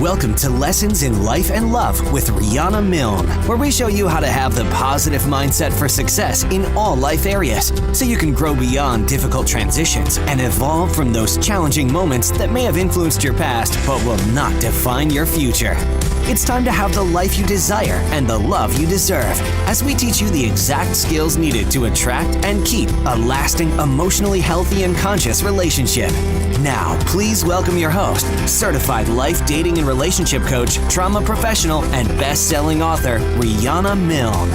Welcome to Lessons in Life and Love with Riana Milne, where we show you how to have the positive mindset for success in all life areas, so you can grow beyond difficult transitions and evolve from those challenging moments that may have influenced your past but will not define your future. It's time to have the life you desire and the love you deserve, as we teach you the exact skills needed to attract and keep a lasting, emotionally healthy and conscious relationship. Now, please welcome your host, certified life, dating, and relationship coach, trauma professional, and best-selling author, Riana Milne.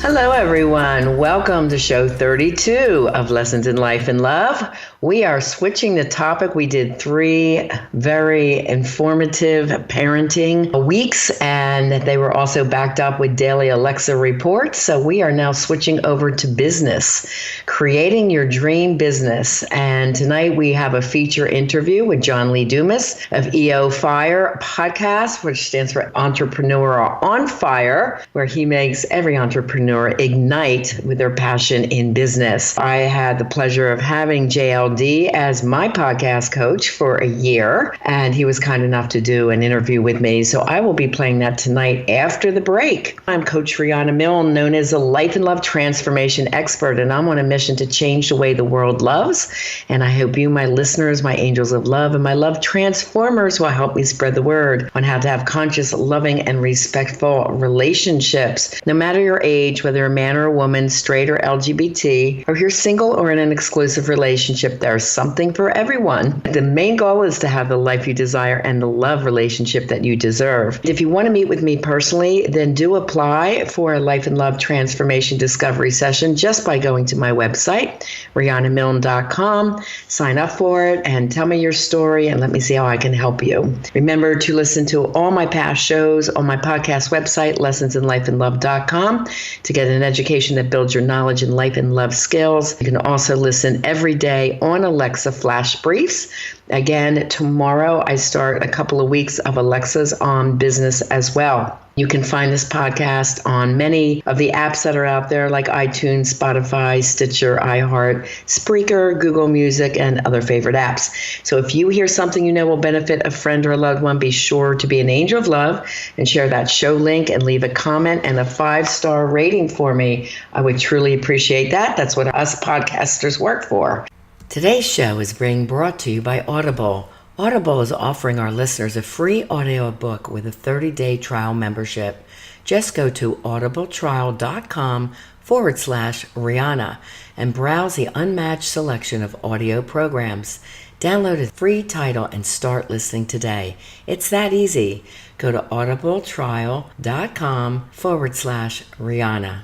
Hello, everyone. Welcome to show 32 of Lessons in Life and Love. We are switching the topic. We did 3 very informative parenting weeks, and they were also backed up with daily Alexa reports. So we are now switching over to business, creating your dream business. And tonight we have a feature interview with John Lee Dumas of EO Fire podcast, which stands for Entrepreneur on Fire, where he makes every entrepreneur ignite with their passion in business. I had the pleasure of having JLD as my podcast coach for a year, and he was kind enough to do an interview with me. So I will be playing that tonight after the break. I'm Coach Riana Milne, known as a life and love transformation expert, and I'm on a mission to change the way the world loves. And I hope you, my listeners, my angels of love, and my love transformers will help me spread the word on how to have conscious, loving, and respectful relationships. No matter your age, whether a man or a woman, straight or LGBT, or if you're single or in an exclusive relationship, there's something for everyone. The main goal is to have the life you desire and the love relationship that you deserve. If you want to meet with me personally, then do apply for a life and love transformation discovery session just by going to my website, rianamilne.com. Sign up for it and tell me your story and let me see how I can help you. Remember to listen to all my past shows on my podcast website, lessonsinlifeandlove.com, to get an education that builds your knowledge and life and love skills. You can also listen every day on Alexa Flash Briefs. Again, tomorrow I start a couple of weeks of Alexas on business as well. You can find this podcast on many of the apps that are out there like iTunes, Spotify, Stitcher, iHeart, Spreaker, Google Music, and other favorite apps. So if you hear something you know will benefit a friend or a loved one, be sure to be an angel of love and share that show link and leave a comment and a 5-star rating for me. I would truly appreciate that. That's what us podcasters work for. Today's show is being brought to you by Audible. Audible is offering our listeners a free audio book with a 30-day trial membership. Just go to audibletrial.com/Riana and browse the unmatched selection of audio programs. Download a free title and start listening today. It's that easy. Go to audibletrial.com/Riana.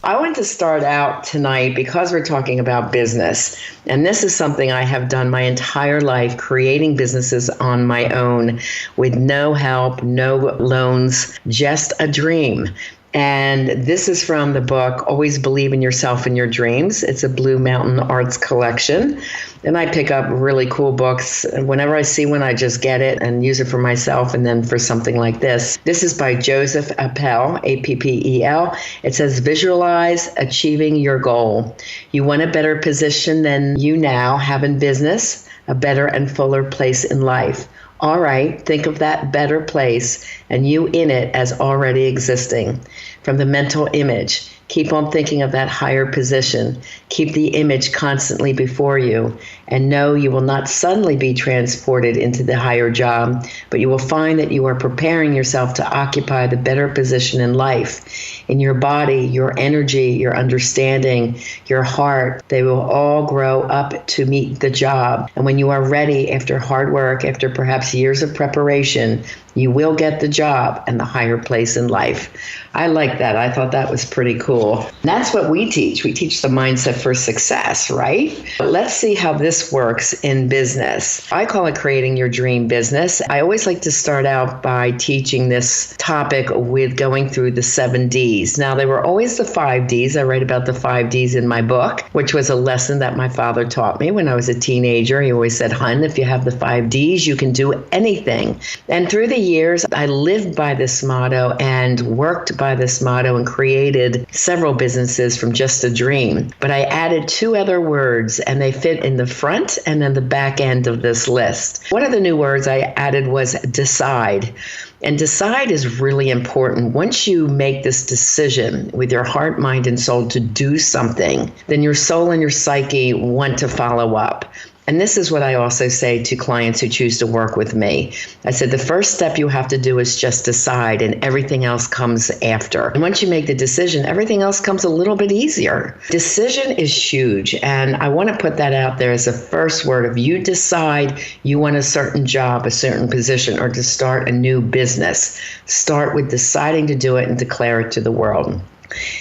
I want to start out tonight because we're talking about business. And this is something I have done my entire life, creating businesses on my own with no help, no loans, just a dream. And this is from the book, Always Believe in Yourself and Your Dreams. It's a Blue Mountain Arts collection. And I pick up really cool books. Whenever I see one, I just get it and use it for myself and then for something like this. This is by Joseph Appel, Appel. It says, visualize achieving your goal. You want a better position than you now have in business, a better and fuller place in life. All right, think of that better place and you in it as already existing. From the mental image, keep on thinking of that higher position. Keep the image constantly before you and know you will not suddenly be transported into the higher job, but you will find that you are preparing yourself to occupy the better position in life. In your body, your energy, your understanding, your heart, they will all grow up to meet the job. And when you are ready, after hard work, after perhaps years of preparation, you will get the job and the higher place in life. I like that. I thought that was pretty cool. And that's what we teach. We teach the mindset for success, right? But let's see how this this works in business. I call it creating your dream business. I always like to start out by teaching this topic with going through the 7 Ds. Now, there were always the 5 Ds. I write about the 5 Ds in my book, which was a lesson that my father taught me when I was a teenager. He always said, "Hun, if you have the 5 Ds, you can do anything." And through the years, I lived by this motto and worked by this motto and created several businesses from just a dream. But I added 2 other words, and they fit in the front and then the back end of this list. One of the new words I added was decide. And decide is really important. Once you make this decision with your heart, mind, and soul to do something, then your soul and your psyche want to follow up. And this is what I also say to clients who choose to work with me. I said, the first step you have to do is just decide, and everything else comes after. And once you make the decision, everything else comes a little bit easier. Decision is huge. And I want to put that out there as a first word. If you decide you want a certain job, a certain position, or to start a new business, start with deciding to do it and declare it to the world.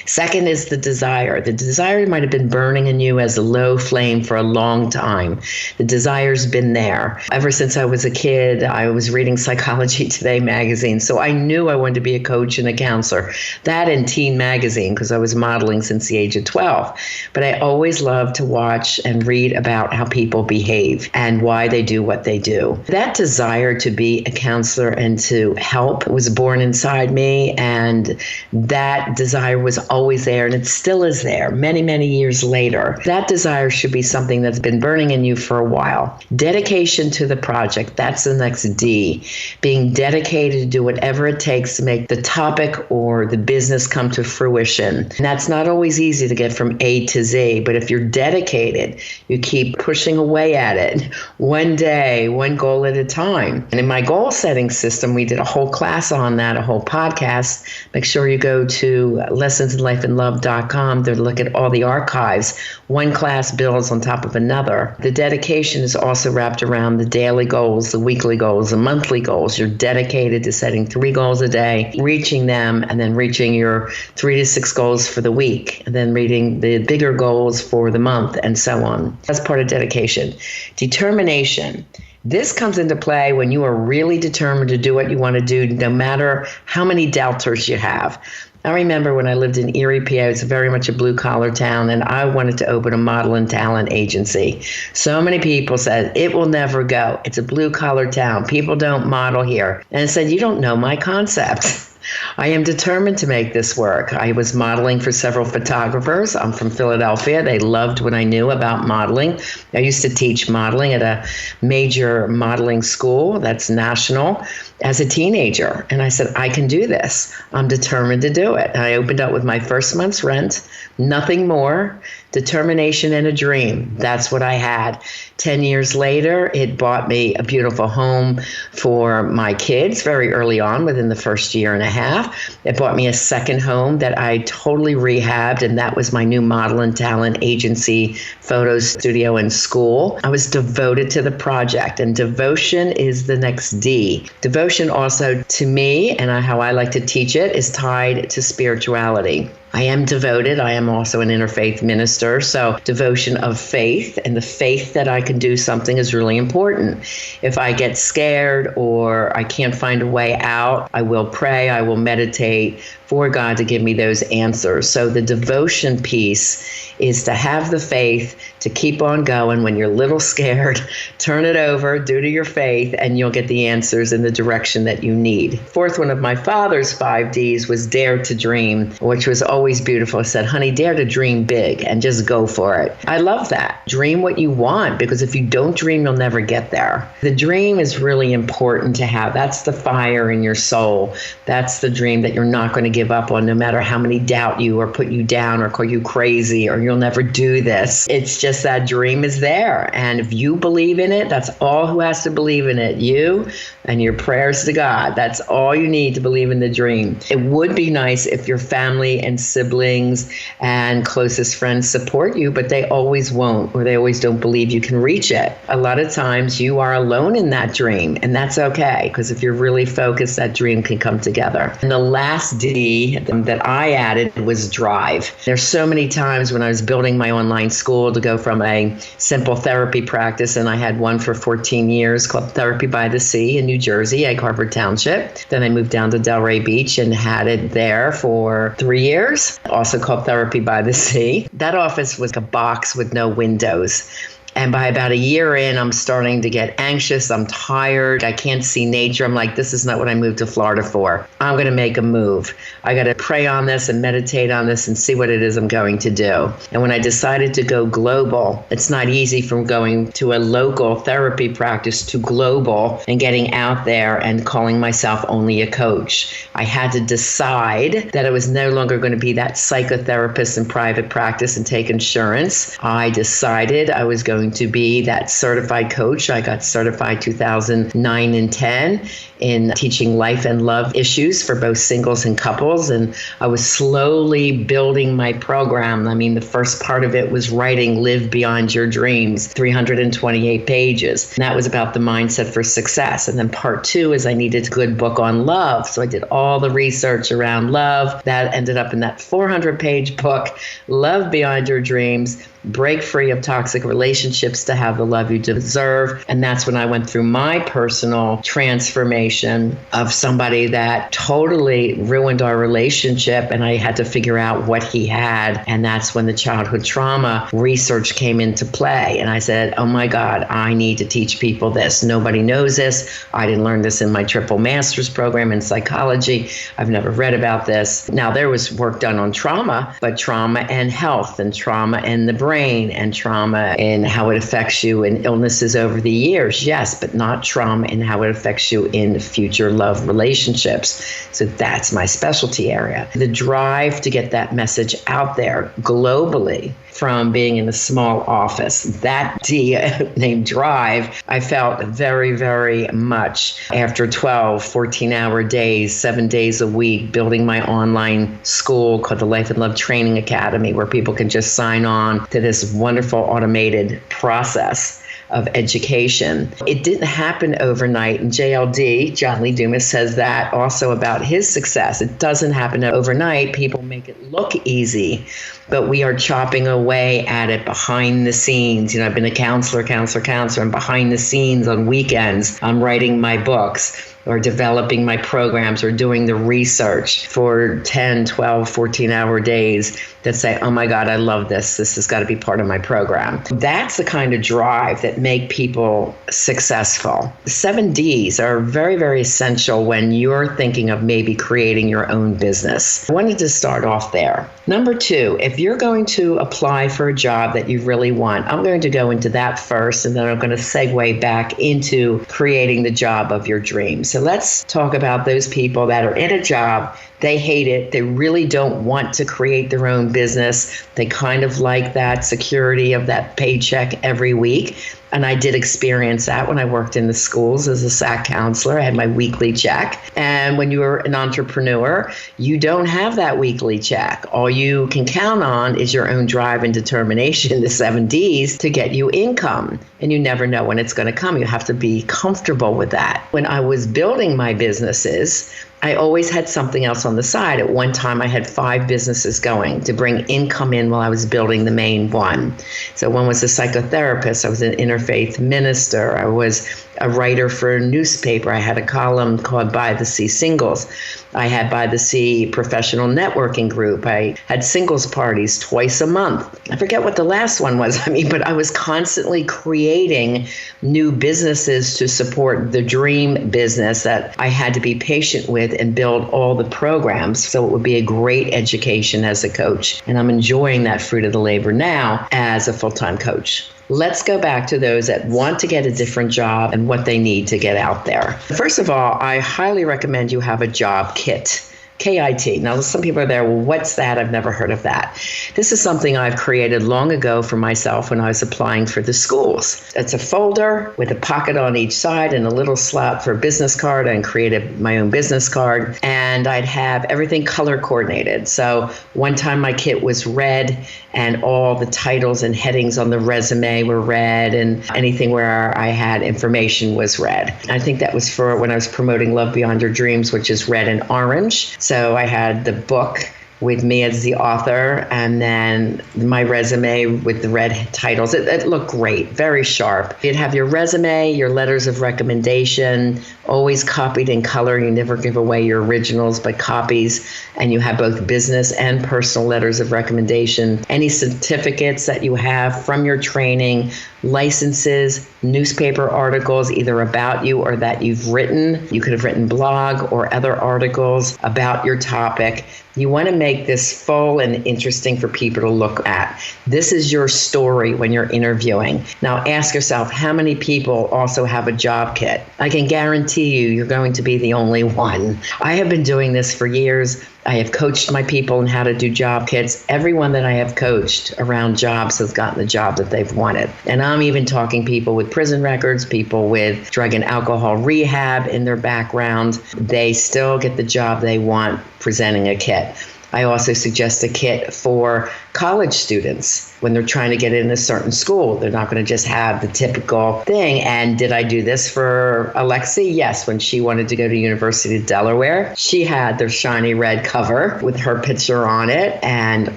Second is the desire. The desire might have been burning in you as a low flame for a long time. The desire's been there. Ever since I was a kid, I was reading Psychology Today magazine, so I knew I wanted to be a coach and a counselor. That and Teen magazine, because I was modeling since the age of 12. But I always loved to watch and read about how people behave and why they do what they do. That desire to be a counselor and to help was born inside me, and that desire was always there, and it still is there many, many years later. That desire should be something that's been burning in you for a while. Dedication to the project, that's the next D. Being dedicated to do whatever it takes to make the topic or the business come to fruition. And that's not always easy to get from A to Z, but if you're dedicated, you keep pushing away at it, one day, one goal at a time. And in my goal setting system, we did a whole class on that, a whole podcast. Make sure you go to lessonsinlifeandlove.com to look at all the archives. One class builds on top of another. The dedication is also wrapped around the daily goals, the weekly goals, the monthly goals. You're dedicated to setting 3 goals a day, reaching them, and then reaching your 3 to 6 goals for the week, and then reading the bigger goals for the month, and so on. That's part of dedication. Determination. This comes into play when you are really determined to do what you want to do, no matter how many doubters you have. I remember when I lived in Erie, PA, it's very much a blue-collar town, and I wanted to open a model and talent agency. So many people said, it will never go. It's a blue-collar town. People don't model here. And I said, you don't know my concept. I am determined to make this work. I was modeling for several photographers. I'm from Philadelphia. They loved what I knew about modeling. I used to teach modeling at a major modeling school that's national as a teenager. And I said, I can do this. I'm determined to do it. And I opened up with my first month's rent, nothing more, determination and a dream. That's what I had. 10 years later, it bought me a beautiful home for my kids very early on, within the first year and a half. It bought me a second home that I totally rehabbed, and that was my new model and talent agency, photo studio, and school. I was devoted to the project, and devotion is the next D. Devotion also, to me, and how I like to teach it, is tied to spirituality. I am devoted. I am also an interfaith minister. So devotion of faith, and the faith that I can do something is really important. If I get scared or I can't find a way out, I will pray, I will meditate for God to give me those answers. So the devotion piece is to have the faith to keep on going. When you're a little scared, turn it over, due to your faith, and you'll get the answers in the direction that you need. Fourth one of my father's 5 Ds was dare to dream, which was always beautiful. I said, honey, dare to dream big and just go for it. I love that. Dream what you want, because if you don't dream, you'll never get there. The dream is really important to have. That's the fire in your soul. That's the dream that you're not going to give up on, no matter how many doubt you or put you down or call you crazy or you'll never do this. It's just that dream is there. And if you believe in it, that's all who has to believe in it. You and your prayers to God. That's all you need to believe in the dream. It would be nice if your family and siblings and closest friends support you, but they always won't, or they always don't believe you can reach it. A lot of times you are alone in that dream, and that's okay, because if you're really focused, that dream can come together. And the last D D that I added was drive. There's so many times when I was building my online school to go from a simple therapy practice, and I had one for 14 years called Therapy by the Sea in New Jersey, Egg Harbor Township. Then I moved down to Delray Beach and had it there for 3 years, also called Therapy by the Sea. That office was a box with no windows. And by about a year in, I'm starting to get anxious. I'm tired. I can't see nature. I'm like, this is not what I moved to Florida for. I'm going to make a move. I got to pray on this and meditate on this and see what it is I'm going to do. And when I decided to go global, it's not easy from going to a local therapy practice to global and getting out there and calling myself only a coach. I had to decide that I was no longer going to be that psychotherapist in private practice and take insurance. I decided I was going to be that certified coach. I got certified 2009 and 10 in teaching life and love issues for both singles and couples. And I was slowly building my program. I mean, the first part of it was writing Live Beyond Your Dreams, 328 pages. And that was about the mindset for success. And then part 2 is I needed a good book on love. So I did all the research around love. That ended up in that 400-page book, Love Beyond Your Dreams, Break Free of Toxic Relationships to Have the Love You Deserve. And that's when I went through my personal transformation of somebody that totally ruined our relationship. And I had to figure out what he had. And that's when the childhood trauma research came into play. And I said, oh my God, I need to teach people this. Nobody knows this. I didn't learn this in my triple master's program in psychology. I've never read about this. Now, there was work done on trauma, but trauma and health and trauma and the brain and trauma and how it affects you in illnesses over the years. Yes, but not trauma and how it affects you in future love relationships. So that's my specialty area. The drive to get that message out there globally from being in a small office. That D named drive, I felt very, very much after 12, 14-hour days, 7 days a week, building my online school called the Life and Love Training Academy, where people can just sign on to this wonderful automated process of education. It didn't happen overnight. And JLD, John Lee Dumas, says that also about his success. It doesn't happen overnight. People make it look easy, but we are chopping away at it behind the scenes. You know, I've been a counselor, and behind the scenes on weekends, I'm writing my books or developing my programs or doing the research for 10, 12, 14-hour days that say, oh my God, I love this. This has got to be part of my program. That's the kind of drive that make people successful. The 7 Ds are very, very essential when you're thinking of maybe creating your own business. I wanted to start off there. Number 2, if you're going to apply for a job that you really want, I'm going to go into that first, and then I'm going to segue back into creating the job of your dreams. So let's talk about those people that are in a job. They hate it. They really don't want to create their own business. They kind of like that security of that paycheck every week. And I did experience that when I worked in the schools as a SAC counselor. I had my weekly check. And when you're an entrepreneur, you don't have that weekly check. All you can count on is your own drive and determination, the 7 Ds, to get you income. And you never know when it's going to come. You have to be comfortable with that. When I was building my businesses, I always had something else on the side. At one time, I had 5 businesses going to bring income in while I was building the main one. So one was a psychotherapist. I was an interfaith minister. I was a writer for a newspaper. I had a column called By the Sea Singles. I had By the Sea Professional Networking Group. I had singles parties twice a month. I forget what the last one was. But I was constantly creating new businesses to support the dream business that I had to be patient with and build all the programs. So it would be a great education as a coach. And I'm enjoying that fruit of the labor now as a full-time coach. Let's go back to those that want to get a different job and what they need to get out there. First of all, I highly recommend you have a job kit. KIT. Now, some people are there, well, what's that? I've never heard of that. This is something I've created long ago for myself when I was applying for the schools. It's a folder with a pocket on each side and a little slot for a business card. I created my own business card, and I'd have everything color coordinated. So one time my kit was red, and all the titles and headings on the resume were red, and anything where I had information was red. I think that was for when I was promoting Love Beyond Your Dreams, which is red and orange. So I had the book with me as the author, and then my resume with the red titles. It looked great, very sharp. You'd have your resume, your letters of recommendation, always copied in color. You never give away your originals, but copies. And you have both business and personal letters of recommendation. Any certificates that you have from your training, licenses, newspaper articles, either about you or that you've written. You could have written blog or other articles about your topic. You want to make this full and interesting for people to look at. This is your story when you're interviewing. Now ask yourself, how many people also have a job kit? I can guarantee you're going to be the only one. I have been doing this for years. I have coached my people in how to do job kits. Everyone that I have coached around jobs has gotten the job that they've wanted. And I'm even talking people with prison records, people with drug and alcohol rehab in their background. They still get the job they want presenting a kit. I also suggest a kit for college students when they're trying to get in a certain school. They're not going to just have the typical thing. And did I do this for Alexi? Yes. When she wanted to go to University of Delaware, she had their shiny red cover with her picture on it and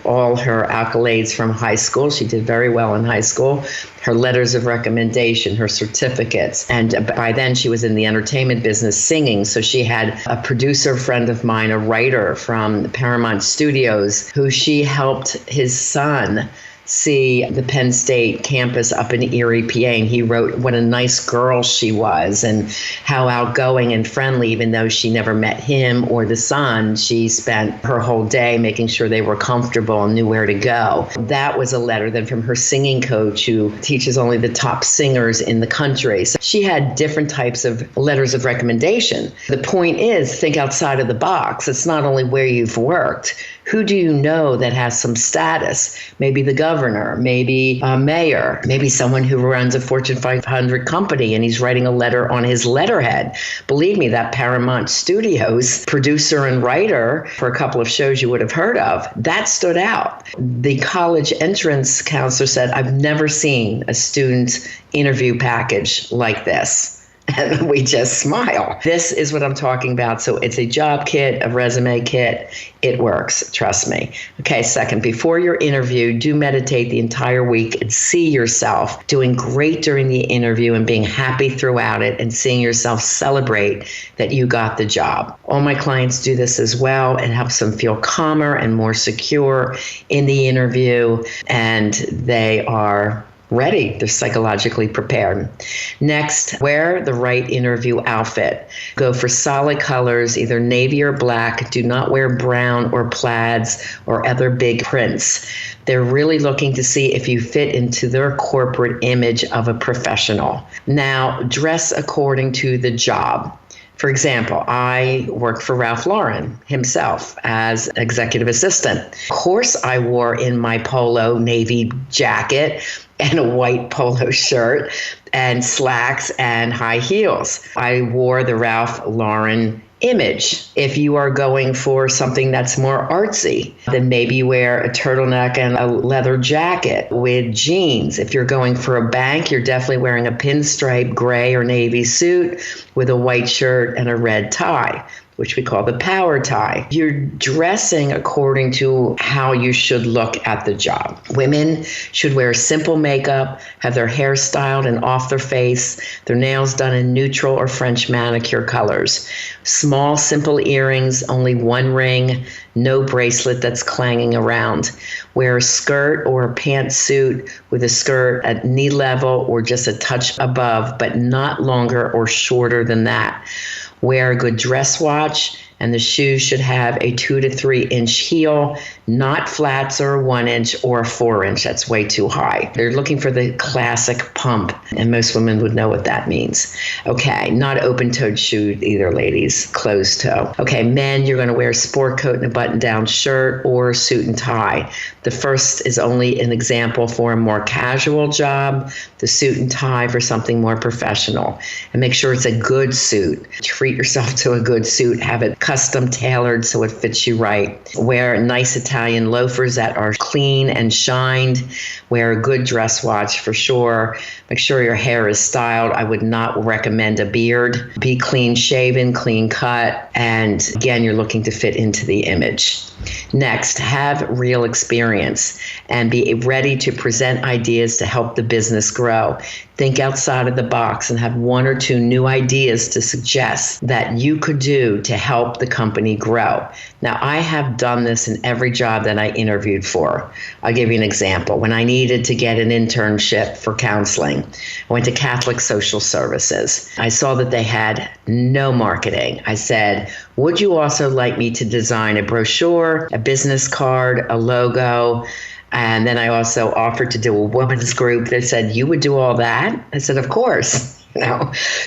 all her accolades from high school. She did very well in high school. Her letters of recommendation, her certificates. And by then she was in the entertainment business singing. So she had a producer friend of mine, a writer from Paramount Studios, who she helped his son see the Penn State campus up in Erie, PA, and he wrote what a nice girl she was and how outgoing and friendly, even though she never met him or the son. She spent her whole day making sure they were comfortable and knew where to go. That was a letter then from her singing coach, who teaches only the top singers in the country. So she had different types of letters of recommendation. The point is, think outside of the box. It's not only where you've worked. Who do you know that has some status? Maybe the governor, maybe a mayor, maybe someone who runs a Fortune 500 company and he's writing a letter on his letterhead. Believe me, that Paramount Studios producer and writer for a couple of shows you would have heard of, that stood out. The college entrance counselor said, I've never seen a student interview package like this. And we just smile. This is what I'm talking about. So it's a job kit, a resume kit. It works. Trust me. Okay, second, before your interview, do meditate the entire week and see yourself doing great during the interview and being happy throughout it and seeing yourself celebrate that you got the job. All my clients do this as well. It helps them feel calmer and more secure in the interview, and they are ready. They're psychologically prepared. Next, wear the right interview outfit. Go for solid colors, either navy or black. Do not wear brown or plaids or other big prints. They're really looking to see if you fit into their corporate image of a professional. Now, dress according to the job. For example, I worked for Ralph Lauren himself as executive assistant. Of course, I wore in my polo navy jacket and a white polo shirt and slacks and high heels. I wore the Ralph Lauren image. If you are going for something that's more artsy, then maybe wear a turtleneck and a leather jacket with jeans. If you're going for a bank, you're definitely wearing a pinstripe gray or navy suit with a white shirt and a red tie, which we call the power tie. You're dressing according to how you should look at the job. Women should wear simple makeup, have their hair styled and off their face, their nails done in neutral or French manicure colors. Small, simple earrings, only one ring, no bracelet that's clanging around. Wear a skirt or a pantsuit with a skirt at knee level or just a touch above, but not longer or shorter than that. Wear a good dress watch, and the shoes should have a 2 to 3 inch heel, not flats or a 1 inch or a 4 inch. That's way too high. They're looking for the classic pump, and most women would know what that means. Okay, not open-toed shoe either, ladies, closed toe. Okay, men, you're going to wear a sport coat and a button-down shirt or a suit and tie. The first is only an example for a more casual job, the suit and tie for something more professional. And make sure it's a good suit. Treat yourself to a good suit. Have it custom tailored so it fits you right. Wear a nice Italian Italian loafers that are clean and shined. Wear a good dress watch for sure. Make sure your hair is styled. I would not recommend a beard. Be clean shaven, clean cut. And again, you're looking to fit into the image. Next, have real experience and be ready to present ideas to help the business grow. Think outside of the box and have one or two new ideas to suggest that you could do to help the company grow. Now, I have done this in every job that I interviewed for. I'll give you an example. When I needed to get an internship for counseling, I went to Catholic Social Services. I saw that they had no marketing. I said, would you also like me to design a brochure, a business card, a logo? And then I also offered to do a women's group. They said, you would do all that? I said, of course.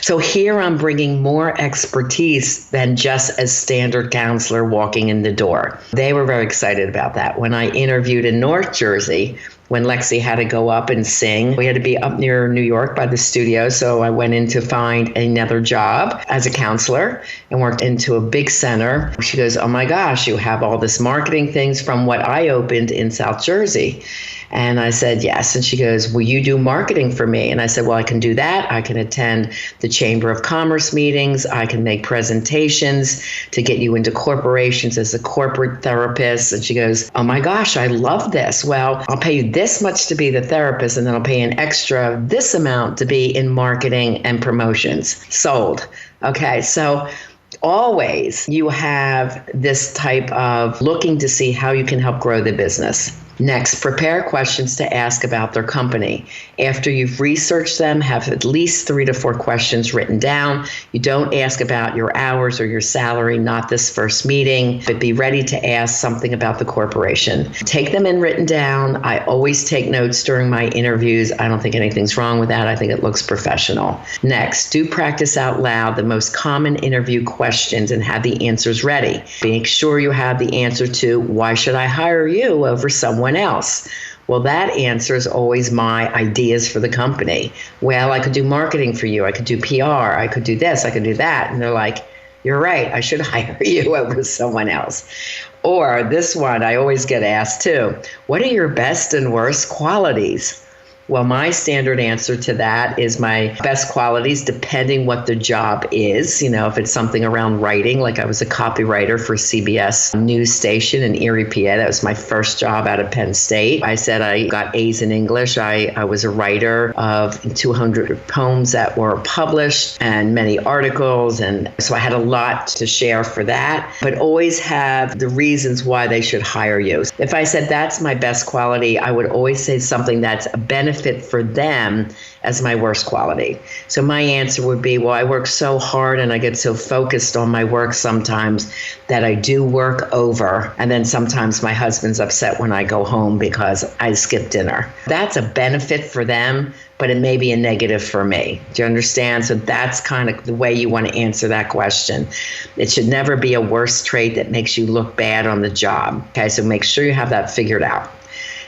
So here I'm bringing more expertise than just a standard counselor walking in the door. They were very excited about that. When I interviewed in North Jersey, when Lexi had to go up and sing, we had to be up near New York by the studio. So I went in to find another job as a counselor and worked into a big center. She goes, oh my gosh, you have all this marketing things from what I opened in South Jersey. And I said, yes. And she goes, will you do marketing for me? And I said, well, I can do that. I can attend the Chamber of Commerce meetings. I can make presentations to get you into corporations as a corporate therapist. And she goes, oh my gosh, I love this. Well, I'll pay you this much to be the therapist, and then I'll pay an extra this amount to be in marketing and promotions. Sold. Okay, so always you have this type of looking to see how you can help grow the business. Next, prepare questions to ask about their company. After you've researched them, have at least 3 to 4 questions written down. You don't ask about your hours or your salary, not this first meeting, but be ready to ask something about the corporation. Take them in written down. I always take notes during my interviews. I don't think anything's wrong with that. I think it looks professional. Next, do practice out loud the most common interview questions and have the answers ready. Make sure you have the answer to, why should I hire you over someone else? Well, that answer is always my ideas for the company. Well, I could do marketing for you. I could do PR. I could do this. I could do that. And they're like, you're right. I should hire you over someone else. Or this one, I always get asked too. What are your best and worst qualities? Well, my standard answer to that is my best qualities, depending what the job is. You know, if it's something around writing, like I was a copywriter for CBS news station in Erie, PA. That was my first job out of Penn State. I said I got A's in English. I was a writer of 200 poems that were published and many articles. And so I had a lot to share for that, but always have the reasons why they should hire you. If I said that's my best quality, I would always say something that's a benefit for them as my worst quality. So my answer would be, well, I work so hard and I get so focused on my work sometimes that I do work over. And then sometimes my husband's upset when I go home because I skip dinner. That's a benefit for them, but it may be a negative for me. Do you understand? So that's kind of the way you want to answer that question. It should never be a worst trait that makes you look bad on the job. Okay, so make sure you have that figured out.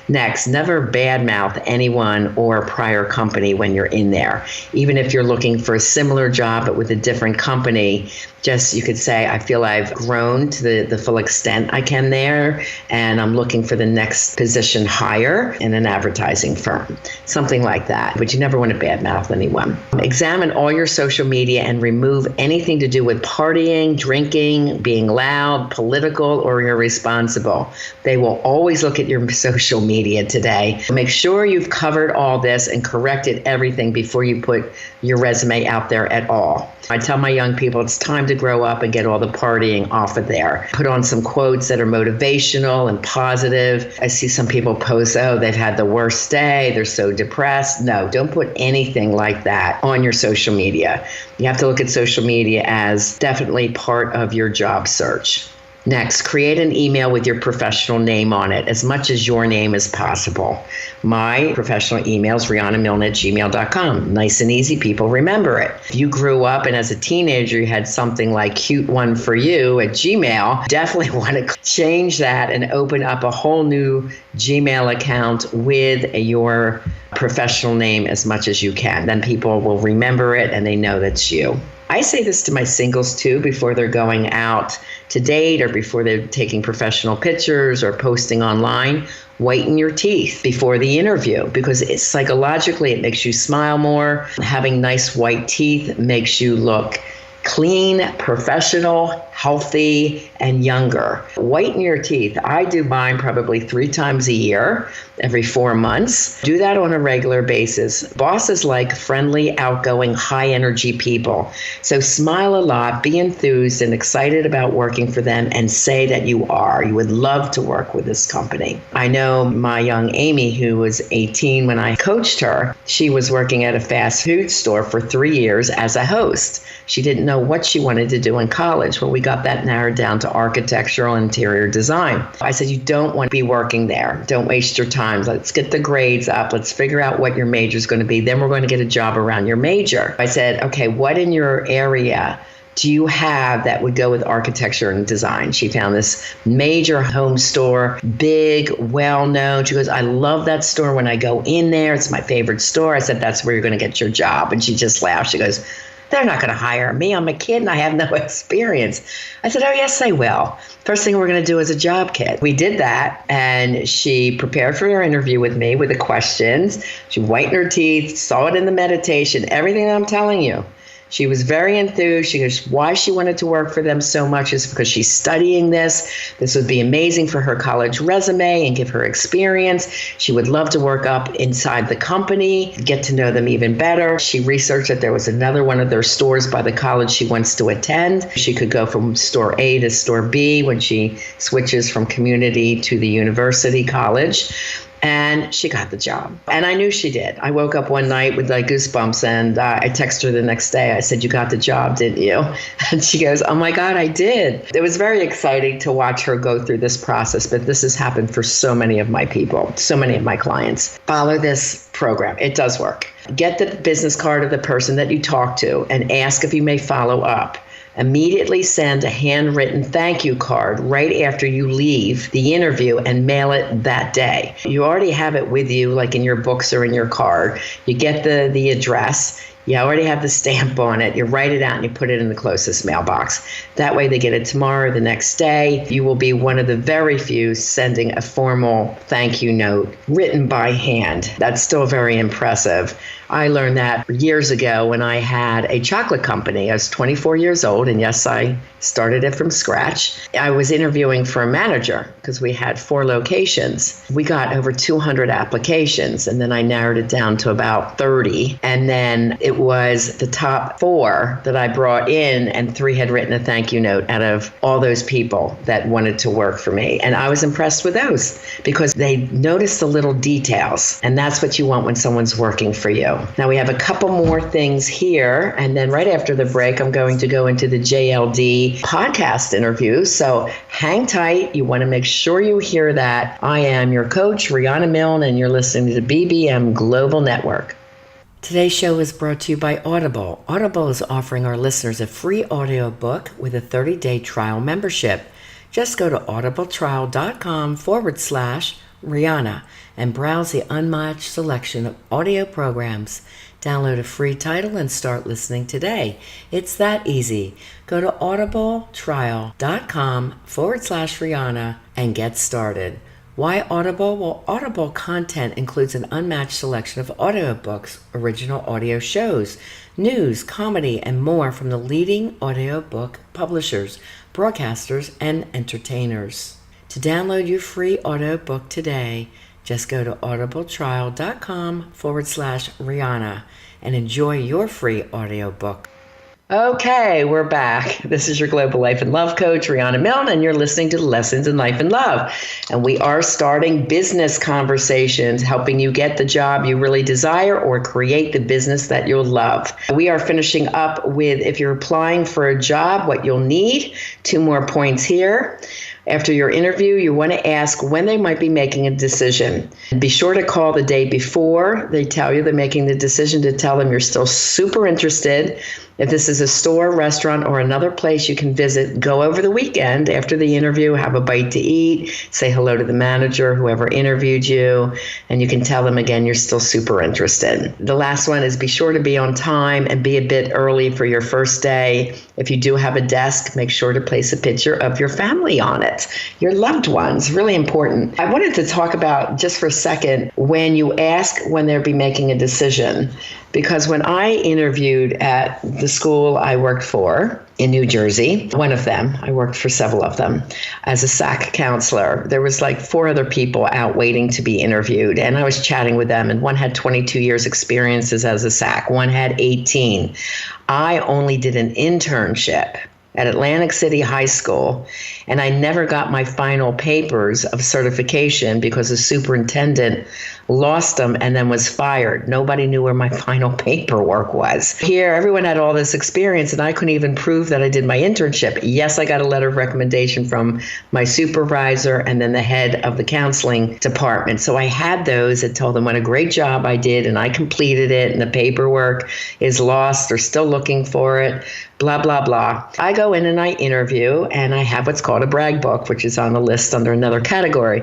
Next, never badmouth anyone or a prior company when you're in there. Even if you're looking for a similar job but with a different company, just you could say, I feel I've grown to the full extent I can there, and I'm looking for the next position higher in an advertising firm. Something like that. But you never want to badmouth anyone. Examine all your social media and remove anything to do with partying, drinking, being loud, political, or irresponsible. They will always look at your social media today. Make sure you've covered all this and corrected everything before you put your resume out there at all. I tell my young people it's time to grow up and get all the partying off of there. Put on some quotes that are motivational and positive. I see some people post, oh, they've had the worst day, they're so depressed. No, don't put anything like that on your social media. You have to look at social media as definitely part of your job search. Next, create an email with your professional name on it, as much as your name as possible. My professional email is rianamilne@gmail.com. Nice and easy, people remember it. If you grew up and as a teenager you had something like cute one for you at Gmail, definitely want to change that and open up a whole new Gmail account with your professional name as much as you can. Then people will remember it and they know that's you. I say this to my singles too before they're going out to date or before they're taking professional pictures or posting online. Whiten your teeth before the interview because psychologically it makes you smile more. Having nice white teeth makes you look clean, professional, healthy, and younger. Whiten your teeth. I do mine probably 3 times a year, every 4 months. Do that on a regular basis. Bosses like friendly, outgoing, high energy people. So smile a lot, be enthused and excited about working for them, and say that you are. You would love to work with this company. I know my young Amy, who was 18 when I coached her, she was working at a fast food store for 3 years as a host. She didn't know what she wanted to do in college. Well, we got that narrowed down to architectural interior design. I said, you don't want to be working there. Don't waste your time. Let's get the grades up. Let's figure out what your major is going to be. Then we're going to get a job around your major. I said, okay, what in your area do you have that would go with architecture and design? She found this major home store, big, well-known. She goes, I love that store. When I go in there, it's my favorite store. I said, that's where you're going to get your job. And she just laughed. She goes, they're not going to hire me. I'm a kid and I have no experience. I said, oh, yes, they will. First thing we're going to do is a job kit. We did that, and she prepared for her interview with me with the questions. She whitened her teeth, saw it in the meditation, everything that I'm telling you. She was very enthused. She goes, why she wanted to work for them so much is because she's studying this. This would be amazing for her college resume and give her experience. She would love to work up inside the company, get to know them even better. She researched that there was another one of their stores by the college she wants to attend. She could go from store A to store B when she switches from community to the university college. And she got the job. And I knew she did. I woke up one night with like goosebumps, and I texted her the next day. I said, you got the job, didn't you? And she goes, oh my God, I did. It was very exciting to watch her go through this process, but this has happened for so many of my people, so many of my clients. Follow this program. It does work. Get the business card of the person that you talk to and ask if you may follow up. Immediately send a handwritten thank you card right after you leave the interview and mail it that day. You already have it with you, like in your books or in your card. You get the address. You already have the stamp on it. You write it out and you put it in the closest mailbox. That way they get it tomorrow, the next day. You will be one of the very few sending a formal thank you note written by hand. That's still very impressive. I learned that years ago when I had a chocolate company. I was 24 years old, and yes, I started it from scratch. I was interviewing for a manager because we had 4 locations. We got over 200 applications, and then I narrowed it down to about 30. And then it was the top 4 that I brought in, and 3 had written a thank you note out of all those people that wanted to work for me. And I was impressed with those because they noticed the little details, and that's what you want when someone's working for you. Now we have a couple more things here, and then right after the break, I'm going to go into the JLD podcast interview. So hang tight. You want to make sure you hear that. I am your coach, Riana Milne, and you're listening to the BBM Global Network. Today's show is brought to you by Audible. Audible is offering our listeners a free audiobook with a 30-day trial membership. Just go to audibletrial.com/Riana and browse the unmatched selection of audio programs. Download a free title and start listening today. It's that easy. Go to audibletrial.com/Riana and get started. Why Audible? Well, Audible content includes an unmatched selection of audiobooks, original audio shows, news, comedy, and more from the leading audiobook publishers, broadcasters, and entertainers. To download your free audiobook today, just go to audibletrial.com/Riana and enjoy your free audiobook. Okay, we're back. This is your Global Life and Love Coach, Riana Milne, and you're listening to Lessons in Life and Love. And we are starting business conversations, helping you get the job you really desire or create the business that you'll love. We are finishing up with, if you're applying for a job, what you'll need. 2 more points here. After your interview, you want to ask when they might be making a decision. Be sure to call the day before they tell you they're making the decision, to tell them you're still super interested If this is a store, restaurant, or another place you can visit, go over the weekend after the interview, have a bite to eat, say hello to the manager, whoever interviewed you, and you can tell them again you're still super interested. The last one is be sure to be on time and be a bit early for your first day. If you do have a desk, make sure to place a picture of your family on it, your loved ones, really important. I wanted to talk about just for a second when you ask when they'll be making a decision. Because when I interviewed at the school I worked for in New Jersey, one of them, I worked for several of them, as a SAC counselor, there was like 4 other people out waiting to be interviewed. And I was chatting with them, and one had 22 years experiences as a SAC, one had 18. I only did an internship at Atlantic City High School, and I never got my final papers of certification because the superintendent lost them and then was fired. Nobody knew where my final paperwork was. Here, everyone had all this experience, and I couldn't even prove that I did my internship. Yes, I got a letter of recommendation from my supervisor and then the head of the counseling department. So I had those and told them what a great job I did, and I completed it, and the paperwork is lost. They're still looking for it. Blah, blah, blah. I go in and I interview, and I have what's called a brag book, which is on the list under another category.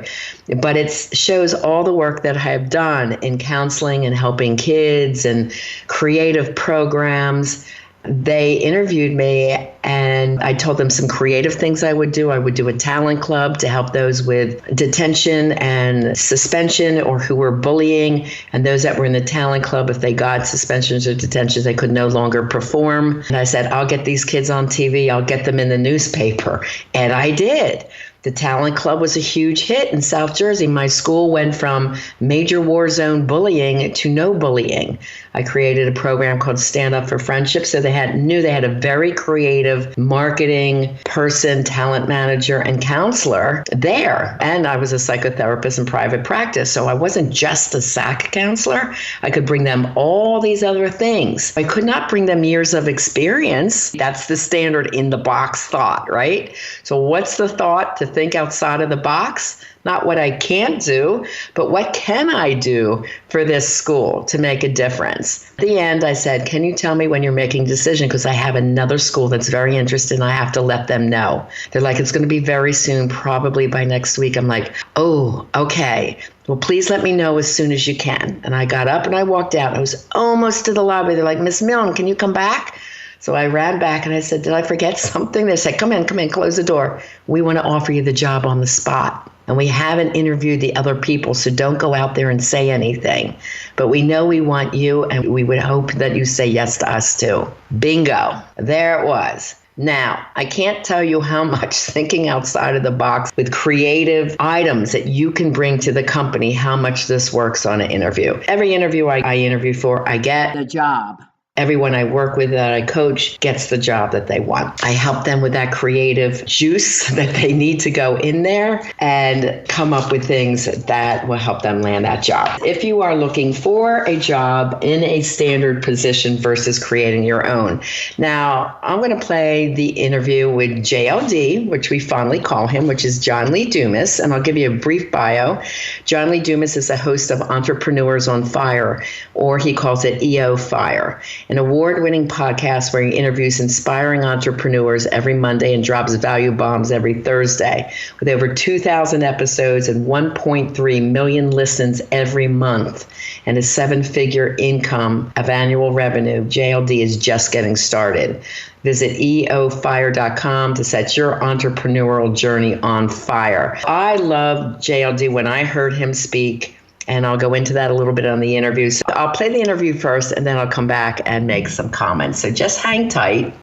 But it shows all the work that I have done in counseling and helping kids and creative programs. They interviewed me, and I told them some creative things I would do. I would do a talent club to help those with detention and suspension or who were bullying. And those that were in the talent club, if they got suspensions or detentions, they could no longer perform. And I said, I'll get these kids on TV. I'll get them in the newspaper. And I did. The talent club was a huge hit in South Jersey. My school went from major war zone bullying to no bullying. I created a program called Stand Up for Friendship. So they knew they had a very creative marketing person, talent manager, and counselor there. And I was a psychotherapist in private practice. So I wasn't just a SAC counselor. I could bring them all these other things. I could not bring them years of experience. That's the standard in the box thought, right? So what's the thought? To think outside of the box, not what I can't do, but what can I do for this school to make a difference? At the end, I said, can you tell me when you're making a decision? Because I have another school that's very interested and I have to let them know. They're like, it's going to be very soon, probably by next week. I'm like, oh, okay. Well, please let me know as soon as you can. And I got up and I walked out. I was almost to the lobby. They're like, Miss Milne, can you come back? So I ran back and I said, did I forget something? They said, come in, close the door. We want to offer you the job on the spot. And we haven't interviewed the other people, so don't go out there and say anything. But we know we want you, and we would hope that you say yes to us too. Bingo. There it was. Now, I can't tell you how much thinking outside of the box with creative items that you can bring to the company, how much this works on an interview. Every interview I interview for, I get a job. Everyone I work with that I coach gets the job that they want. I help them with that creative juice that they need to go in there and come up with things that will help them land that job. If you are looking for a job in a standard position versus creating your own. Now, I'm going to play the interview with JLD, which we fondly call him, which is John Lee Dumas. And I'll give you a brief bio. John Lee Dumas is the host of Entrepreneurs on Fire, or he calls it EO Fire, an award-winning podcast where he interviews inspiring entrepreneurs every Monday and drops value bombs every Thursday. With over 2,000 episodes and 1.3 million listens every month and a 7-figure income of annual revenue, JLD is just getting started. Visit eofire.com to set your entrepreneurial journey on fire. I loved JLD when I heard him speak. And I'll go into that a little bit on the interview. So I'll play the interview first, and then I'll come back and make some comments. So just hang tight.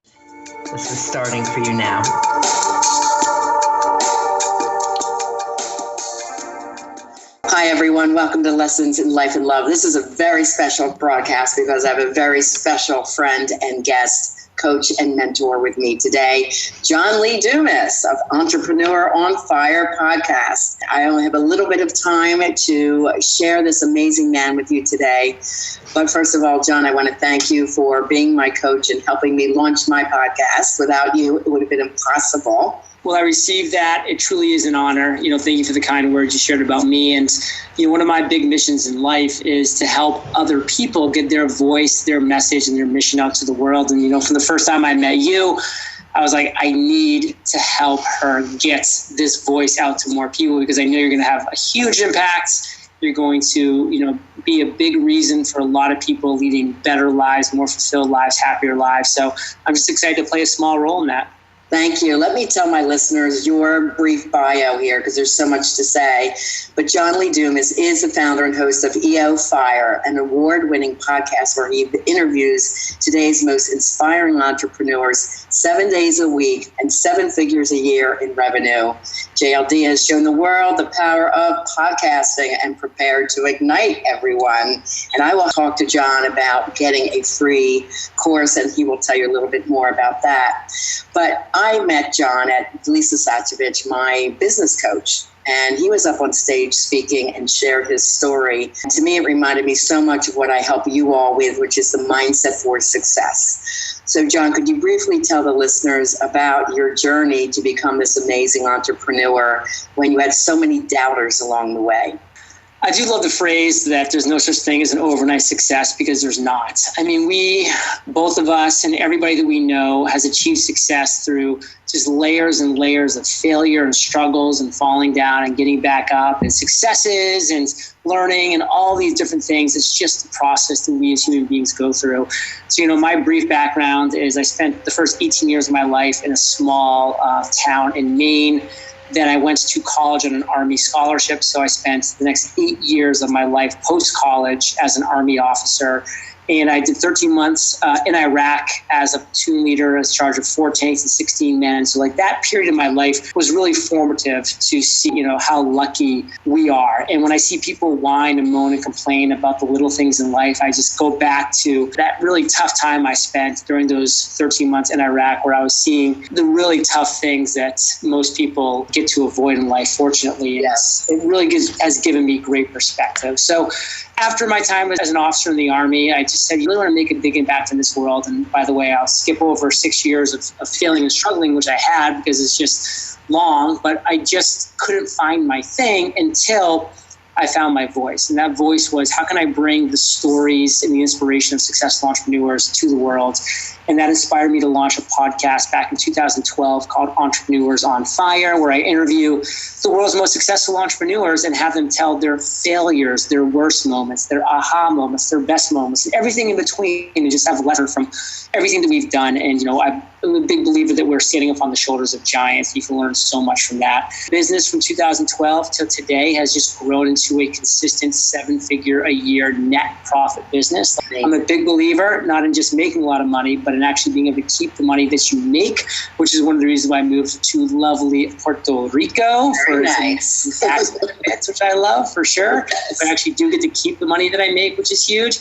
This is starting for you now. Hi, everyone. Welcome to Lessons in Life and Love. This is a very special broadcast because I have a very special friend and guest, coach and mentor with me today, John Lee Dumas of Entrepreneur on Fire podcast. I only have a little bit of time to share this amazing man with you today. But first of all, John, I want to thank you for being my coach and helping me launch my podcast. Without you, it would have been impossible. Well, I received that. It truly is an honor. Thank you for the kind words you shared about me. And, one of my big missions in life is to help other people get their voice, their message, and their mission out to the world. And, from the first time I met you, I was like, I need to help her get this voice out to more people, because I know you're going to have a huge impact. You're going to, be a big reason for a lot of people leading better lives, more fulfilled lives, happier lives. So I'm just excited to play a small role in that. Thank you. Let me tell my listeners your brief bio here, because there's so much to say. But John Lee Dumas is the founder and host of EO Fire, an award-winning podcast where he interviews today's most inspiring entrepreneurs 7 days a week and 7 figures a year in revenue. JLD has shown the world the power of podcasting and prepared to ignite everyone. And I will talk to John about getting a free course, and he will tell you a little bit more about that. But I met John at Lisa Sacevich, my business coach, and he was up on stage speaking and shared his story. To me, it reminded me so much of what I help you all with, which is the mindset for success. So, John, could you briefly tell the listeners about your journey to become this amazing entrepreneur when you had so many doubters along the way? I do love the phrase that there's no such thing as an overnight success, because there's not. I mean, we, both of us and everybody that we know, has achieved success through just layers and layers of failure and struggles and falling down and getting back up and successes and learning and all these different things. It's just the process that we as human beings go through. So, my brief background is I spent the first 18 years of my life in a small town in Maine. Then I went to college on an Army scholarship. So I spent the next 8 years of my life post-college as an Army officer. And I did 13 months in Iraq as a platoon leader, in charge of 4 tanks and 16 men. So that period of my life was really formative to see, how lucky we are. And when I see people whine and moan and complain about the little things in life, I just go back to that really tough time I spent during those 13 months in Iraq, where I was seeing the really tough things that most people get to avoid in life, fortunately. Yes. It really has given me great perspective. So after my time as an officer in the Army, I just said, you really want to make a big impact in this world. And by the way, I'll skip over 6 years of failing and struggling, which I had because it's just long, but I just couldn't find my thing until I found my voice. And that voice was, how can I bring the stories and the inspiration of successful entrepreneurs to the world? And that inspired me to launch a podcast back in 2012 called Entrepreneurs on Fire, where I interview the world's most successful entrepreneurs and have them tell their failures, their worst moments, their aha moments, their best moments, and everything in between, and just have a lesson from everything that we've done. And, I'm a big believer that we're standing up on the shoulders of giants. You can learn so much from that. Business from 2012 till today has just grown into a consistent 7-figure a year net profit business. I'm a big believer, not in just making a lot of money, but in actually being able to keep the money that you make, which is one of the reasons why I moved to lovely Puerto Rico. Very nice. Some tax benefits, which I love for sure. Yes. But I actually do get to keep the money that I make, which is huge.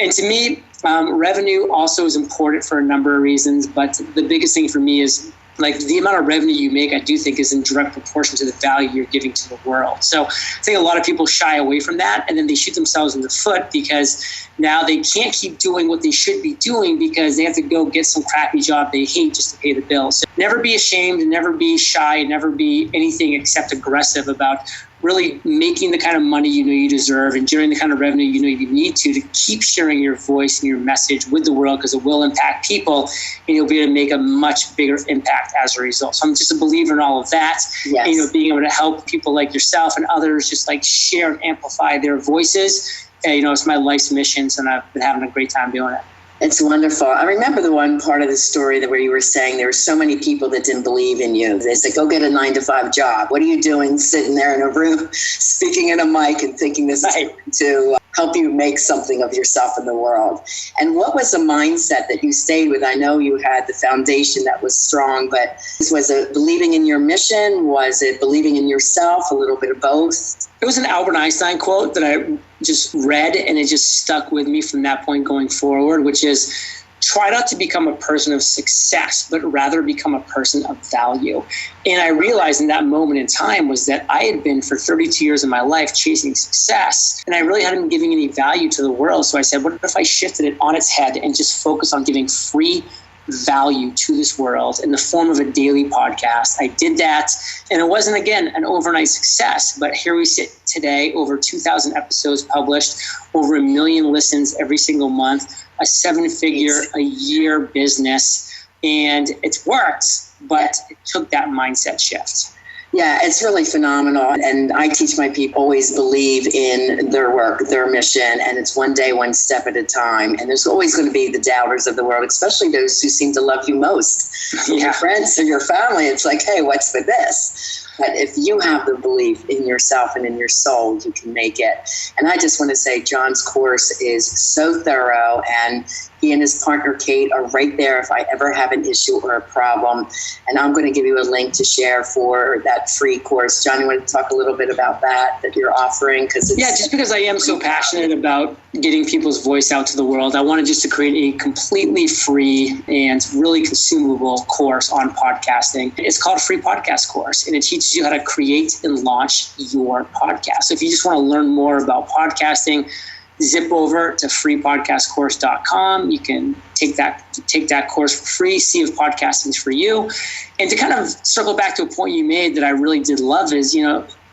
And to me, revenue also is important for a number of reasons. But the biggest thing for me is the amount of revenue you make, I do think is in direct proportion to the value you're giving to the world. So I think a lot of people shy away from that, and then they shoot themselves in the foot because now they can't keep doing what they should be doing because they have to go get some crappy job they hate just to pay the bills. So never be ashamed, never be shy, never be anything except aggressive about really making the kind of money you deserve and generating the kind of revenue you need to keep sharing your voice and your message with the world, because it will impact people and you'll be able to make a much bigger impact as a result. So I'm just a believer in all of that. Yes. And, being able to help people like yourself and others just share and amplify their voices. It's my life's mission, and I've been having a great time doing it. It's wonderful. I remember the one part of the story where you were saying there were so many people that didn't believe in you. They said, go get a 9-to-5 job. What are you doing sitting there in a room, speaking in a mic and thinking this is going to help you make something of yourself in the world? And what was the mindset that you stayed with? I know you had the foundation that was strong, but was it believing in your mission? Was it believing in yourself? A little bit of both? It was an Albert Einstein quote that I just read, and it just stuck with me from that point going forward, which is, try not to become a person of success, but rather become a person of value. And I realized in that moment in time was that I had been for 32 years of my life chasing success, and I really hadn't been giving any value to the world. So I said, what if I shifted it on its head and just focused on giving free value to this world in the form of a daily podcast. I did that, and it wasn't, again, an overnight success, but here we sit today, over 2,000 episodes published, over 1 million listens every single month, a 7-figure a year business, and it's worked, but it took that mindset shift. Yeah, it's really phenomenal. And I teach my people always believe in their work, their mission, and it's one day, one step at a time. And there's always going to be the doubters of the world, especially those who seem to love you most. Your friends or your family, it's like, hey, what's with this? But if you have the belief in yourself and in your soul, you can make it. And I just want to say John's course is so thorough, and he and his partner, Kate, are right there if I ever have an issue or a problem. And I'm going to give you a link to share for that free course. John, you want to talk a little bit about that you're offering? Just because I am so passionate about getting people's voice out to the world, I wanted just to create a completely free and really consumable course on podcasting. It's called a Free Podcast Course, and it teaches you how to create and launch your podcast. So if you just want to learn more about podcasting, zip over to freepodcastcourse.com. You can take that course for free, see if podcasting is for you. And to kind of circle back to a point you made that I really did love is,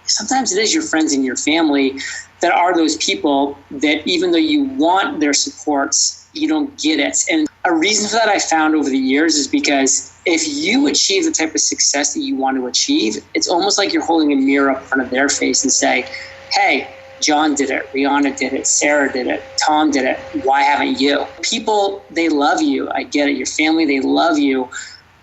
sometimes it is your friends and your family that are those people that even though you want their supports, you don't get it. And a reason for that I found over the years is because if you achieve the type of success that you want to achieve, it's almost like you're holding a mirror up in front of their face and say, hey, John did it, Riana did it, Sarah did it, Tom did it. Why haven't you? People, they love you. I get it. Your family, they love you,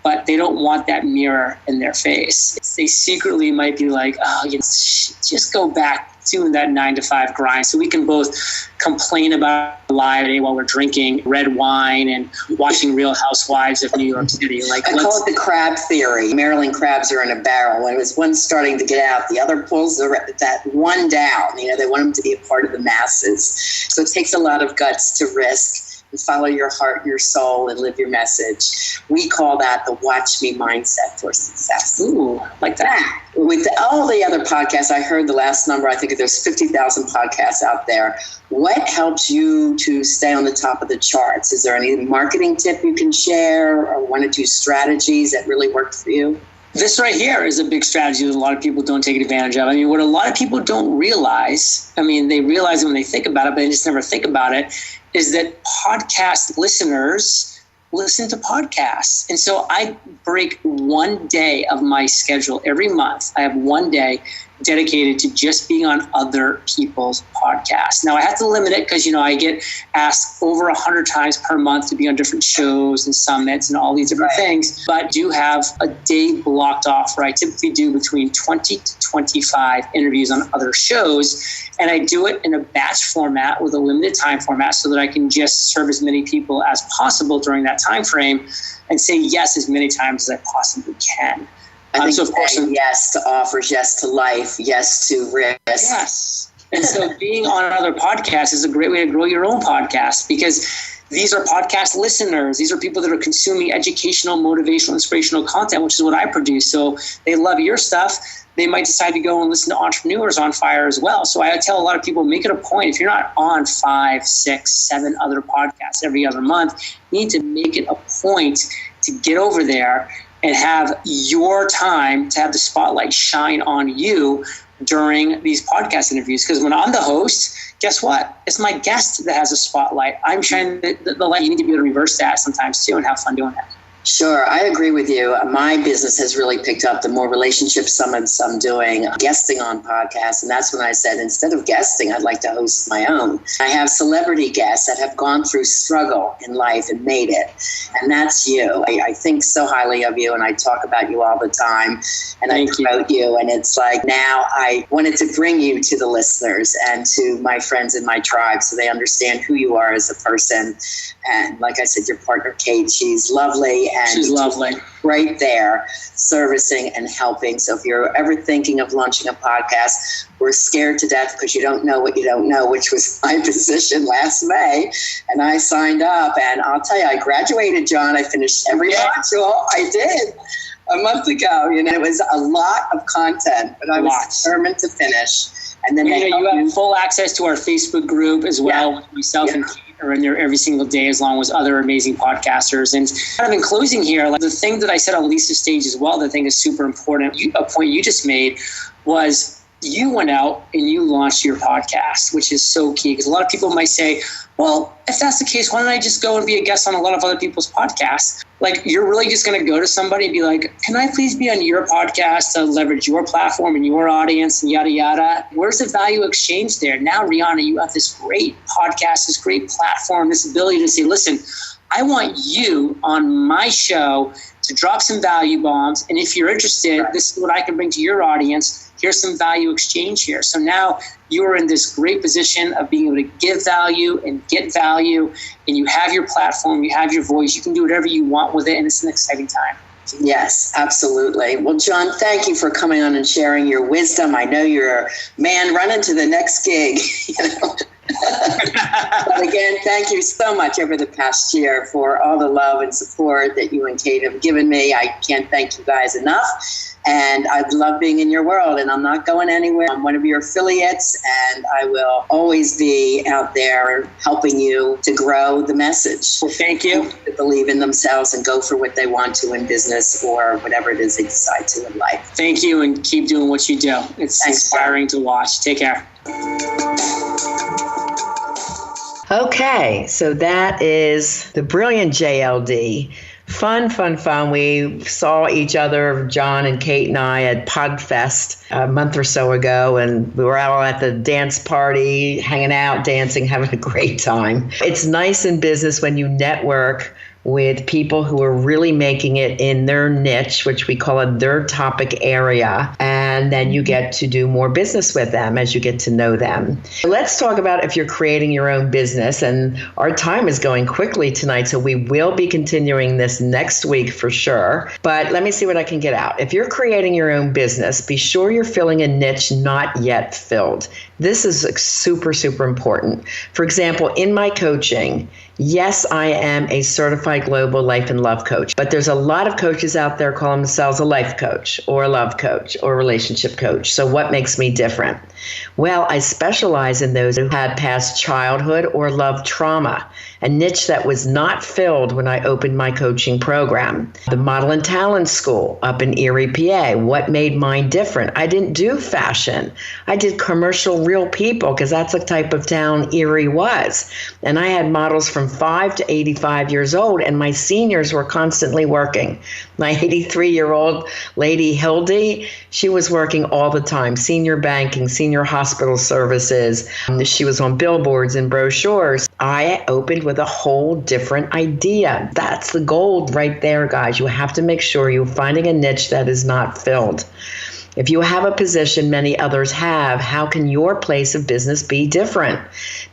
but they don't want that mirror in their face. They secretly might be like, just go back to that 9-to-5 grind so we can both complain about live day while we're drinking red wine and watching Real Housewives of New York City. I call it the crab theory. Maryland crabs are in a barrel. When it was one starting to get out, the other pulls that one down. They want them to be a part of the masses. So it takes a lot of guts to risk and follow your heart, your soul, and live your message. We call that the watch me mindset for success. Ooh, like that. With all the other podcasts, I heard the last number, I think there's 50,000 podcasts out there. What helps you to stay on the top of the charts? Is there any marketing tip you can share or 1 or 2 strategies that really worked for you? This right here is a big strategy that a lot of people don't take advantage of. What a lot of people don't realize, they realize it when they think about it, but they just never think about it, is that podcast listeners listen to podcasts. And so I break one day of my schedule every month. I have one day dedicated to just being on other people's podcasts. Now I have to limit it because, I get asked over 100 times per month to be on different shows and summits and all these different things. But I do have a day blocked off where I typically do between 20 to 25 interviews on other shows. And I do it in a batch format with a limited time format so that I can just serve as many people as possible during that time frame and say yes as many times as I possibly can. I think yes to offers, yes to life, yes to risk. Yes. And so being on another podcast is a great way to grow your own podcast because these are podcast listeners. These are people that are consuming educational, motivational, inspirational content, which is what I produce. So they love your stuff. They might decide to go and listen to Entrepreneurs on Fire as well. So I tell a lot of people, make it a point. If you're not on 5, 6, 7 other podcasts every other month, you need to make it a point to get over there and have your time to have the spotlight shine on you during these podcast interviews. Because when I'm the host, guess what? It's my guest that has a spotlight. I'm shining the light. You need to be able to reverse that sometimes too and have fun doing it. Sure. I agree with you. My business has really picked up the more relationship summits I'm doing, guesting on podcasts. And that's when I said, instead of guesting, I'd like to host my own. I have celebrity guests that have gone through struggle in life and made it. And that's you. I think so highly of you and I talk about you all the time and I promote you. And it's like now I wanted to bring you to the listeners and to my friends in my tribe so they understand who you are as a person. And like I said, your partner, Kate, she's lovely. And she's lovely. Right there, servicing and helping. So if you're ever thinking of launching a podcast, we're scared to death because you don't know what you don't know, which was my position last May. And I signed up. And I'll tell you, I graduated, John. I finished every module. I did. a month ago. It was a lot of content, but I was determined to finish. And then you have full access to our Facebook group as well. Yeah. Myself and Kate are in there every single day, as long as other amazing podcasters. And kind of in closing here, like the thing that I said on Lisa's stage as well, that I think is super important, a point you just made was you went out and you launched your podcast, which is so key. Because a lot of people might say, well, if that's the case, why don't I just go and be a guest on a lot of other people's podcasts? Like, you're really just going to go to somebody and be like, can I please be on your podcast to leverage your platform and your audience and yada, yada? Where's the value exchange there? Now, Riana, you have this great podcast, this great platform, this ability to say, listen, I want you on my show to drop some value bombs. And if you're interested, this is what I can bring to your audience. Here's some value exchange here. So now you are in this great position of being able to give value and get value, and you have your platform, you have your voice, you can do whatever you want with it, and it's an exciting time. Yes, absolutely. Well, John, thank you for coming on and sharing your wisdom. I know you're a man running to the next gig. But again, thank you so much over the past year for all the love and support that you and Kate have given me. I can't thank you guys enough. And I love being in your world, and I'm not going anywhere. I'm one of your affiliates, and I will always be out there helping you to grow the message. Well, thank you. To believe in themselves and go for what they want to in business or whatever it is they decide to in life. Thank you, and keep doing what you do. It's inspiring to watch. Take care. Okay, so that is the brilliant JLD. Fun. We saw each other, John and Kate and I, at PodFest a month or so ago, and we were all at the dance party, hanging out, dancing, having a great time. It's nice in business when you network with people who are really making it in their niche, which we call it their topic area. And then you get to do more business with them as you get to know them. Let's talk about if you're creating your own business. And our time is going quickly tonight, so we will be continuing this next week for sure. But let me see what I can get out. If you're creating your own business, be sure you're filling a niche not yet filled. This is super important. For example, in my coaching, yes, I am a certified global life and love coach, but there's a lot of coaches out there calling themselves a life coach or a love coach or a relationship coach. So what makes me different? Well, I specialize in those who had past childhood or love trauma, a niche that was not filled when I opened my coaching program. The Model and Talent School up in Erie, PA. What made mine different? I didn't do fashion. I did commercial real people, because that's the type of town Erie was. And I had models from 5 to 85 years old, and my seniors were constantly working. My 83-year-old lady, Hildy, she was working all the time, senior banking, senior hospital services. She was on billboards and brochures. I opened with a whole different idea. That's the gold right there, guys. You have to make sure you're finding a niche that is not filled. If you have a position many others have, how can your place of business be different?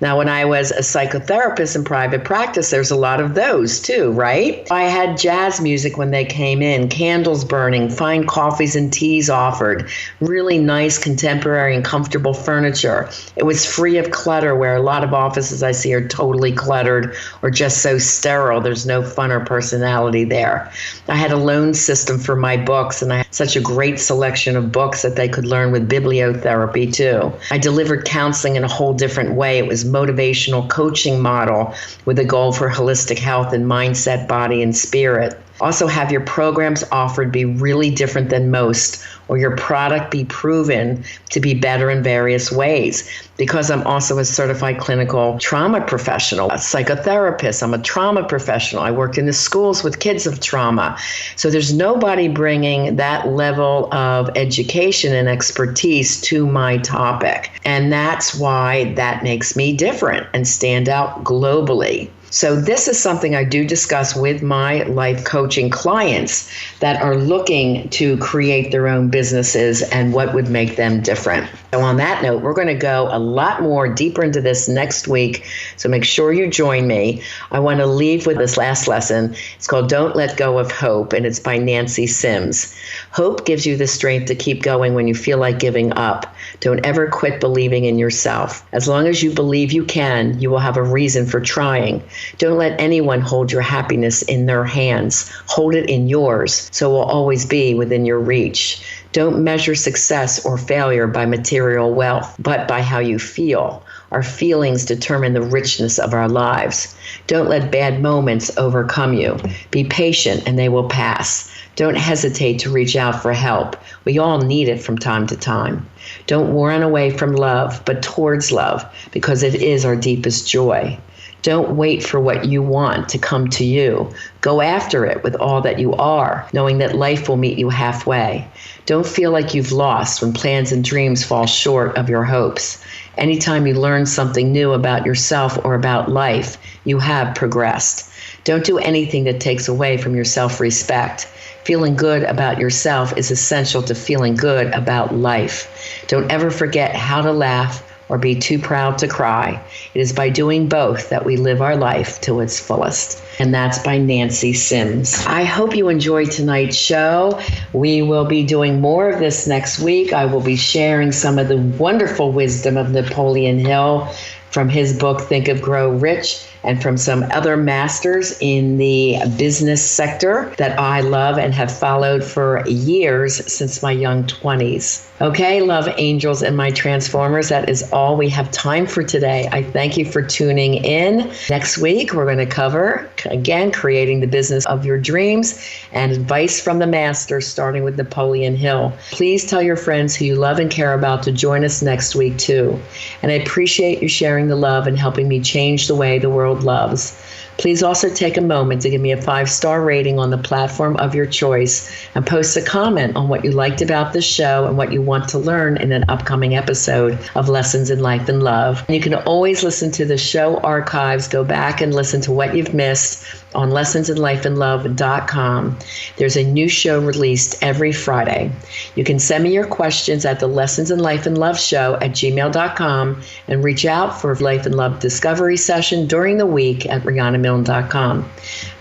Now, when I was a psychotherapist in private practice, there's a lot of those too, right? I had jazz music when they came in, candles burning, fine coffees and teas offered, really nice contemporary and comfortable furniture. It was free of clutter, where a lot of offices I see are totally cluttered or just so sterile. There's no fun or personality there. I had a loan system for my books, and I had such a great selection of books that they could learn with bibliotherapy too. I delivered counseling in a whole different way. It was motivational coaching model with a goal for holistic health and mindset, body, and spirit. Also have your programs offered be really different than most, or your product be proven to be better in various ways. Because I'm also a certified clinical trauma professional, a psychotherapist, I'm a trauma professional. I worked in the schools with kids of trauma. So there's nobody bringing that level of education and expertise to my topic. And that's why that makes me different and stand out globally. So this is something I do discuss with my life coaching clients that are looking to create their own businesses and what would make them different. So on that note, we're going to go a lot more deeper into this next week. So make sure you join me. I want to leave with this last lesson. It's called Don't Let Go of Hope, and it's by Nancy Sims. Hope gives you the strength to keep going when you feel like giving up. Don't ever quit believing in yourself. As long as you believe you can, you will have a reason for trying. Don't let anyone hold your happiness in their hands. Hold it in yours, so it will always be within your reach. Don't measure success or failure by material wealth, but by how you feel. Our feelings determine the richness of our lives. Don't let bad moments overcome you. Be patient and they will pass. Don't hesitate to reach out for help. We all need it from time to time. Don't run away from love, but towards love, because it is our deepest joy. Don't wait for what you want to come to you. Go after it with all that you are, knowing that life will meet you halfway. Don't feel like you've lost when plans and dreams fall short of your hopes. Anytime you learn something new about yourself or about life, you have progressed. Don't do anything that takes away from your self-respect. Feeling good about yourself is essential to feeling good about life. Don't ever forget how to laugh or be too proud to cry. It is by doing both that we live our life to its fullest. And that's by Nancy Sims. I hope you enjoyed tonight's show. We will be doing more of this next week. I will be sharing some of the wonderful wisdom of Napoleon Hill from his book, Think of Grow Rich, and from some other masters in the business sector that I love and have followed for years since my young 20s. Okay, love angels and my transformers, that is all we have time for today. I thank you for tuning in. Next week, we're going to cover, again, creating the business of your dreams and advice from the masters, starting with Napoleon Hill. Please tell your friends who you love and care about to join us next week, too. And I appreciate you sharing the love and helping me change the way the world loves. Please also take a moment to give me a 5-star rating on the platform of your choice and post a comment on what you liked about the show and what you want to learn in an upcoming episode of Lessons in Life and Love. And you can always listen to the show archives, go back and listen to what you've missed on lessonsinlifeandlove.com. There's a new show released every Friday. You can send me your questions at the Lessons in Life and Love show at gmail.com and reach out for a Life and Love discovery session during the week at rianamilne.com.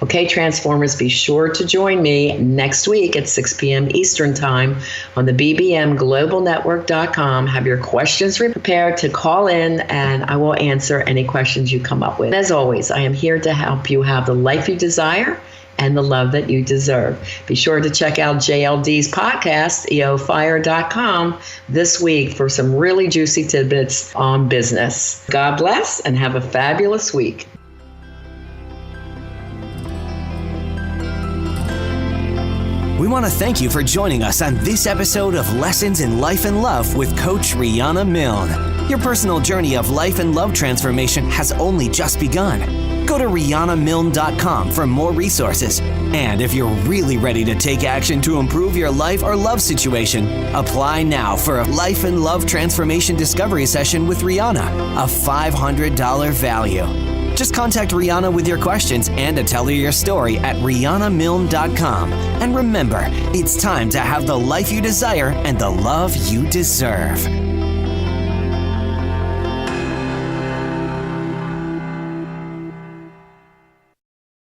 Okay, Transformers, be sure to join me next week at 6 p.m. Eastern Time on the bbmglobalnetwork.com. Have your questions prepared to call in, and I will answer any questions you come up with. As always, I am here to help you have the life you desire and the love that you deserve. Be sure to check out JLD's podcast, eofire.com, this week for some really juicy tidbits on business. God bless and have a fabulous week. We want to thank you for joining us on this episode of Lessons in Life and Love with Coach Riana Milne. Your personal journey of life and love transformation has only just begun. Go to rianamilne.com for more resources. And if you're really ready to take action to improve your life or love situation, apply now for a Life and Love Transformation Discovery Session with Riana, a $500 value. Just contact Riana with your questions and to tell her your story at rianamilne.com. And remember, it's time to have the life you desire and the love you deserve.